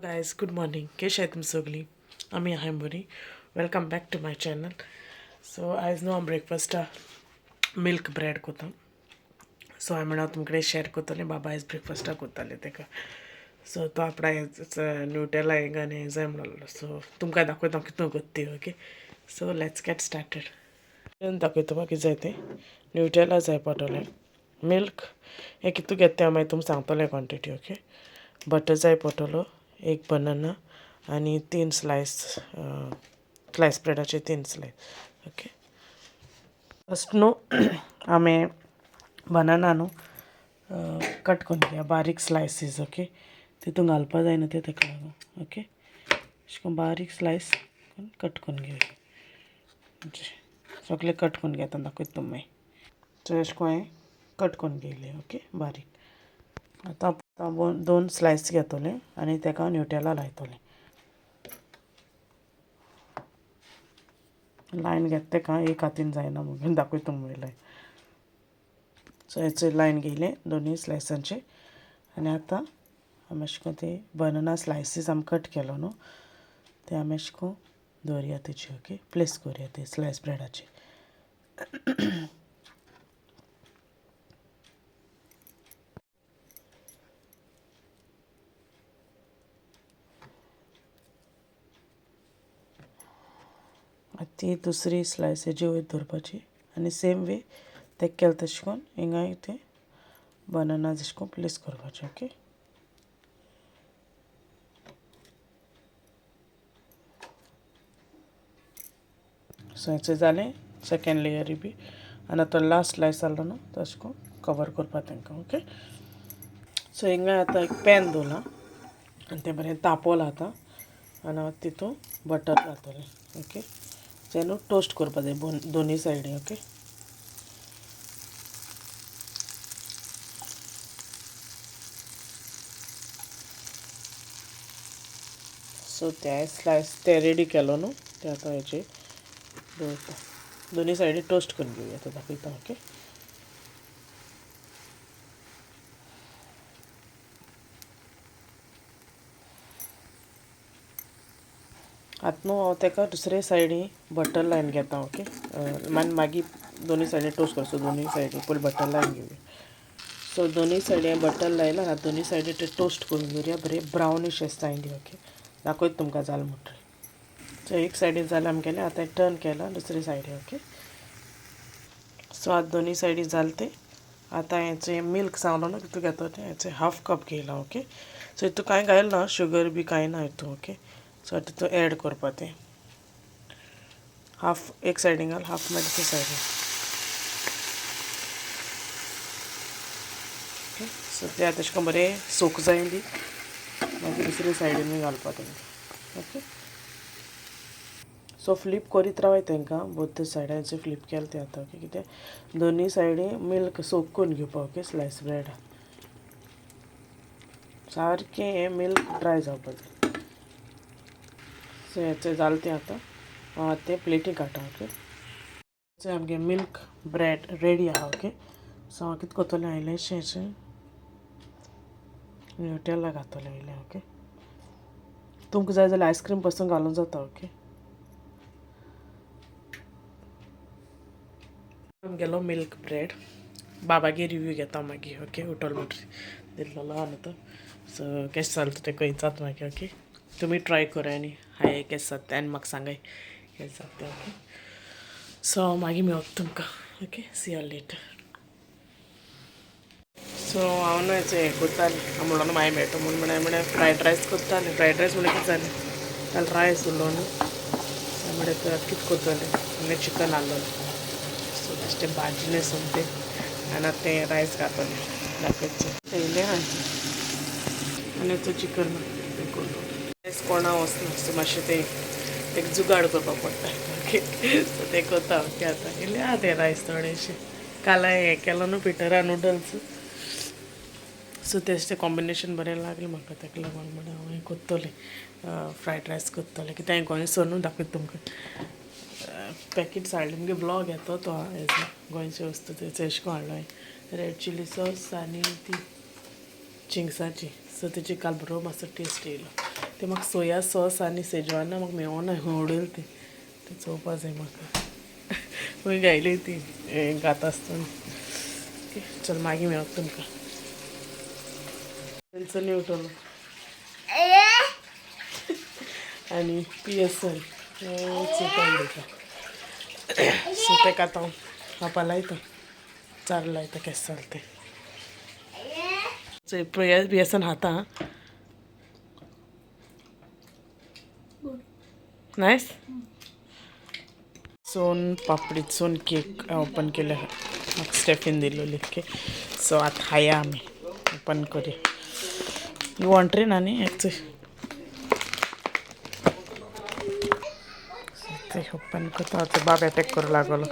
Guys, good morning. कशी आहे तुम्ही सगळी? आम्ही आहे बरी. Welcome back to my channel. So आयज न्हू हांव ब्रेकफास्टा मिल्क ब्रेड कोता. सो हांवें म्हणून तुमकडे शेअर कोत्तलें बाबा आयज ब्रेकफास्टाक कोत्तालें तेका. सो तो आपणा न्यूटेला हें घालून जाय म्हणलो. सो तुमकां दाखयता हांव कितून कोत्ती. Okay. So let's get started. दाखयता म्हाका कितें जाय तें. न्यूटेला जाय पडटलें. मिल्क हें कितू घेता तें हांव मागीर तुमकां सांगतलें क्वॉन्टिटी. ओके. बटर जाय पडटलो, एक बनाना आणि 3 स्लायस ब्रेडाचे 3 स्लायस. ओके. फस्ट न्हू आमी बनाना न्हू कट करून घेया बारीक स्लायसीस. ओके. तितून घालपा जायना तें ताका लागून. ओके. अशें करून बारीक स्लायस कट करून घेवया. सगळे कट करून घेता दाखयता तुमकां मागीर. सो अशें करून हांवें कट करून घेयले. ओके. बारीक. आतां 2 स्लायस घेतले आनी ताका न्यूटेला लायतलें. लायन घेता ताका एक हातीन जायना म्हणून दाखयता तुमकां लायन. सो हेचे लायन घेयले दोनी स्लायसांचे आनी आतां आमी अशें करून ते बनाना स्लायसीस आमी कट केलो न्हू ते आमी अशें करून दवरया तेचे. ओके. प्लेस करुया ते स्लायस ब्रेडाचे. ती दुसरी स्लायस हेजे वयर दवरपाची आनी सेम वे तेका केलें तशें करून हिंगाय ते बनाना अशें करून प्लेस करपाचे. ओके. सो हेचें जालें सेकेंड लेयरी बी आनी आतां लास्ट स्लायस जालो न्हू तशें करून कवर करपा तांकां. ओके. सो हिंगा आतां एक पॅन दवरला आनी तें बरें तापोलां आतां आनी हांव तितून बटर घालतलें. ओके. तें न्हू टोस्ट करपा जाय दोनी सायडीन. ओके. सो ते स्लायस ते रेडी केलो न्हू ते आतां हेचे दवरता. दोनी सायडीन टोस्ट करून घेवया आतां दाखयता. ओके. आतां न्हू हांव ताका दुसरे सायडीन बटर लायन घेता. ओके. मागीर दोनी सायडीन टोस्ट करता. सो दोनी सायडीन पयलीं बटर लायन घेवया. सो दोनी सायडीन बटर लायला आतां दोनी सायडीन ते टोस्ट करून घेवया बरें ब्रावनीश अशें जायली. ओके. दाखयता तुमकां जालें म्हणटरी. सो एक सायडीन जालें आमगेलें आतां टर्न केलां दुसरे सायडीन. ओके. सो आतां दोनी सायडीन जालें तें आतां हेचें मिल्क सांगलो न्हू कितू घेता तें हेचें हाफ कप घेयला. ओके. सो हितू कांय घायना शुगर बी कांय ना हितू. ओके. सो तितू एड करपा तें हाफ एक सायडीन घाल हाफ मागीर दुसरे सायडीन. ओके. सो तें आतां अशें करून बरें सोक जायली मागीर दुसरे सायडीन घालपा तेंकां. ओके. सो फ्लीप करीत रावय तांकां बोथ सायडांचे फ्लीप केलें तें आतां. ओके. कितें दोनी सायडीन मिल्क सोक करून घेवपा. ओके. स्लायस ब्रेड सारकें हें मिल्क ड्राय जावपा जाय. सो हेचें जालें तें आतां हांव आतां तें प्लेटीक काडटा. ओके. सो आमगे मिल्क ब्रेड रेडी आहा. ओके. सो हांव कितें करतलें इल्लेशें हेचें न्यूटेला घातलें इल्लें. ओके. तुमकां जाय जाल्यार आयस्क्रीम पासून घालूं जाता. ओके. आमगेलो मिल्क ब्रेड बाबागे रिव्यू घेता मागीर. ओके. उठोल म्हणटरी दिल्लो आहा न्हू तो. सो केशें जालें तें कळयतात मागीर. ओके. तुमी ट्राय कराय आनी हाय केशें जाता तें आनी म्हाका सांगाय केशें जाता तें. ओके. सो मागीर मेळटा तुमकां. Okay. See you later. So हांव न्हू हेचें हें करतालें हांव म्हणलो न्हू मागीर मेळटा म्हणून फ्रायड रायस करतालें. फ्रायड रायस म्हणल्यार कितें जालें काल रायस उरलो न्हू म्हणल्यार कितें करतलें म्हणल्यार चिकन हाडलोलें. सो तेजें भाजलें सोमतें आनी आतां तें रायस घातलें दाखयता येयलें आनी आतां चिकन हें करता. रायस कोणा वचना सो मातशें तें एक जुगाड करपा पडटा. ओके. सो तें करता. ओके. आतां इल्लें आहा तें रायस थोडेंशें काल हें केलो न्हू पिटरा नूडल्स सो तेजें कॉम्बिनेशन बरें लागलें म्हाका ताका लागून म्हणून हांव हें करतलें फ्रायड रायस करतलें कित्याक हांवें गोंयचो न्हू दाखयता तुमकां पॅकेट्स हाडले म्हणजे ब्लॉग येतो तो हेजो गोंयचे वस्तू तेचो अशें करून हाडलो हांवें रेड चिली सॉस आनी ती चिंग्साची. सो तेची काल बरो मातसो टेस्ट येयलो ते म्हाका सोया सॉस आनी सेजवान म्हाका मेळोना उडयले ते चोवपा जाय म्हाका खंय गायली ती घात आसतना ओके चल मागीर मेळत तुमकां तेंचनी उठलो आनी PSL चिकन दिता सो तेका आतां खावपा लायता चार लायता केस जालें ते PSL खाता नायस सोन पापडी सोन केक ओपन केले म्हाका स्टेफीन दिल्ली ओके सो आतां खाया आमी ओपन करी यू वॉन्ट ना न्ही ते ओपन करता तो बाब अटॅक करूं लागलो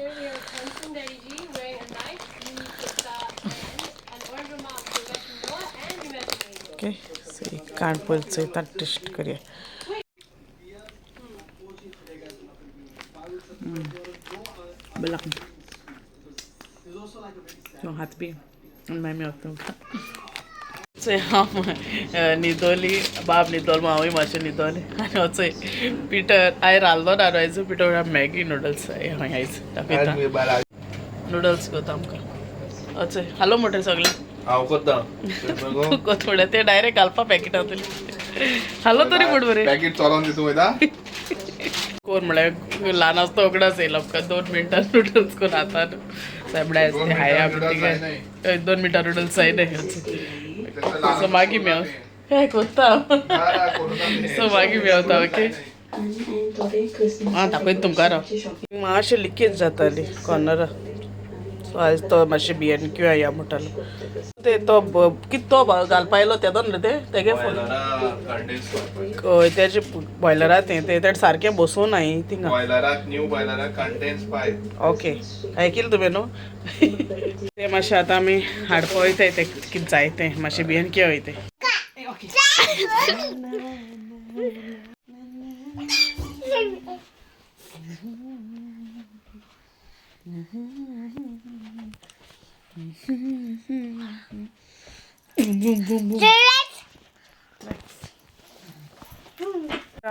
ओके सो काण पयली चोयता टेस्ट करया बला हात बी मागीर मेळत तुमकां हांव न्हिदोली बाब न्हिदोलो हांवूय मातशें न्हिदोलें आनी वचय पिटर हांवें रांदलो ना आयज पिटर मॅगी नूडल्स हांवें आयज दाखयता नूडल्स करता आमकां वचय हालो म्हणटा सगळें हांव करता थोडे ते डायरेक्ट घालपा पॅकेटांतली हालो तरी म्हण बरें पॅकेट चलोन दिता वयता कोण म्हळ्यार ल्हान आसता उगडास येयलो आमकां 2 मिनटां नूडल्स करून हातान साबडा ते हाया 2 मिनटां नूडल्स जायनाय सो मागीर मेळ हे कोत्ता सो मागीर मेळता ओके आं दाखयता तुमकां राव मातशें लिकेज जाताली कॉर्नरा सो आयज तो मातशें BNQ या म्हणटालो ते तो कितें तो घालपा येयलो तेदो न्ही ते तेगे हय तेजे बॉयलरात ते सारकें बसूं नाय थिंगा बॉयलराक न्यू बॉयलराक कंटेन्स पायप ओके आयकिल्लें तुवें न्हू ते मातशें आतां आमी हाडपा वयताय ते कितें जाय तें मातशें BNQ वयताय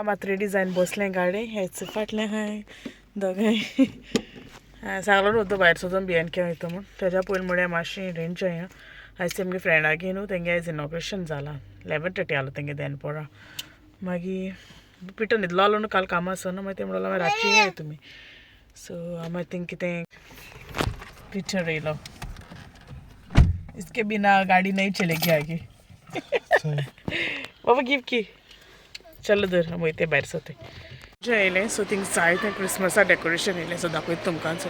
मात रेडी जायन बसलें गाडी हेच फाटलें हाय दोगांय सांगलो न्हू तो भायर सोदून BNQ वयता म्हूण तेज्या पयलीं म्हळ्यार मातशें रेंज आय आयज तेमगे फ्रेंडागे न्हू तेंगे आयज इनॉग्रेशन जालां 11:30 आलो तेंगे देनपोरा मागीर पिटर न्हिदलो आलो न्हू काल कामा आसा न्हू मागीर ते म्हणलो मागीर रातची येय तुमी सो मागीर थिंग कितें पिक्चर येयलो इसके बिना गाड़ी नहीं चलेगी आगे बाबा गिफ्ट की चलो दर हम वयते भायर सोते जे येयलें सो थिंग जाय तें क्रिसमसा डेकोरेशन येयलें सो दाखयता तुमकां सो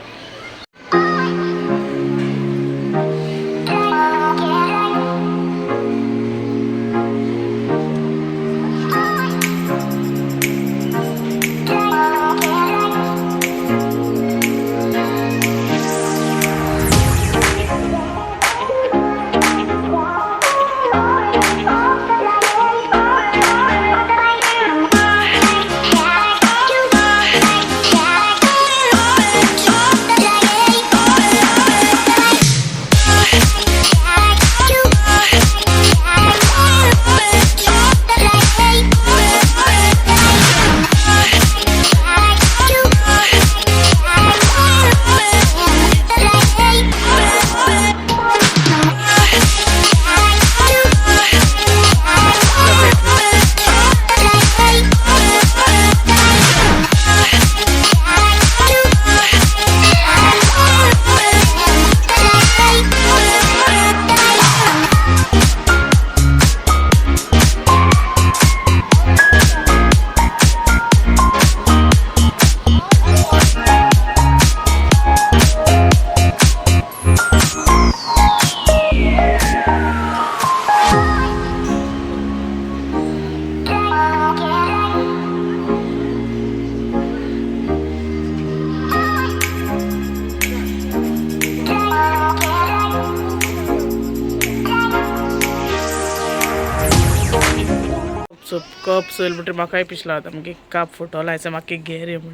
कप सोयल म्हणटा म्हाकाय पिशलो आतां मागीर काप फुटलो हांवें म्हाका घे रे म्हण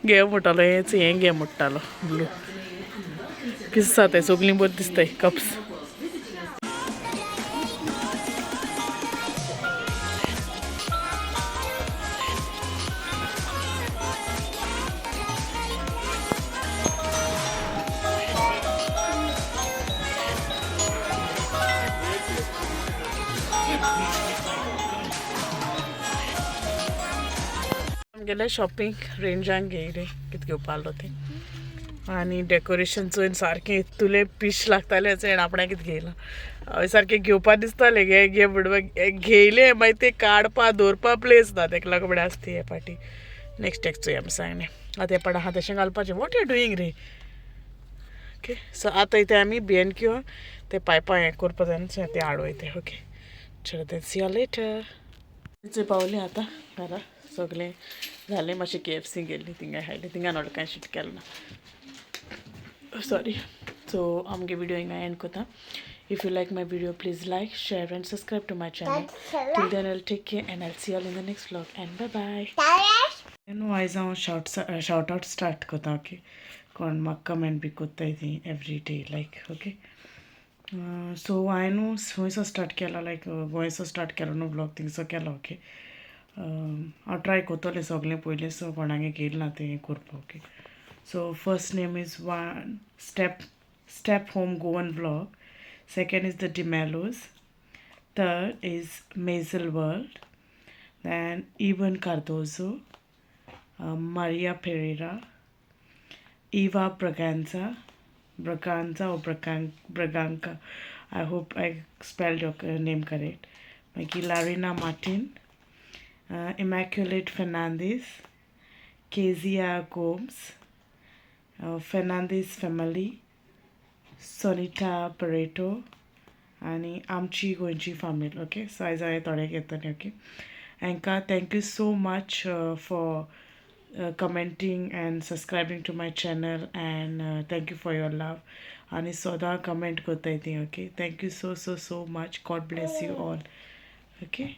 घे म्हणटालो हें घे म्हणटालो ब्लू किस्सा ते सगलीं बरीं दिसताय कप्स गेले शॉपिंग रेंजाक घेयले कितें घेवपा आसलो तें आनी डेकोरेशन चोयन सारकें तुले पीश लागतालें अशें आपणें कितें घेयलां हांवें सारकें घेवपा दिसतालें घे घे म्हणून घेयलें मागीर तें काडपा दवरपा प्लेस ना तेका लागून म्हणल्यार आसता हे पाटी नेक्स्ट टॅक्स चोया सांगलें आतां हे पाट आहा तशें घालपाचें what you doing ray okay so आतां इथे आमी BNQ ते पायपा हें करपा जाय न्हू ते हाडूं ते ओके चलो देन सी यू लेटर पावलें आतां घरा सगलें जालें मातशें KFC गेल्लीं थिंगा हायलें थिंगा नोड कांय शीट केलें ना सॉरी सो आमगे विडियो हिंगा एंड कोता if you like my video please like share and subscribe to my channel till then I take care and I see you all in the next vlog and bye bye नो आयज हांव shout out start कोता okay कोण म्हाका comment बी कोत्ताय ती every day like okay so हांवें न्हू खंयसर स्टार्ट केला लायक गोंयसर स्टार्ट केलो न्हू ब्लॉग थिंगसर केलो ओके हांव ट्राय कोत्तोलें सगलें पयलें सो कोणागे गेल ना तें करपा okay so first name is one step home Goan blog second is the डिमेलोज थर्ड इज मेजल world then Ivan Cardozo, Maria Pereira, Eva Braganza or Braganca. I hope I spelled your name correct. Maki Larina Martin, Immaculate Fernandez, Kezia Gomes, Fernandez family, Sonita Pareto, आणि आमची गोंयची family. Okay, so आयज हांवें थोडे घेतले okay Anka, thank you so much for commenting and subscribing to my channel and thank you for your love. And soda comment kotay thi, okay? Thank you so much. God bless you all. Okay?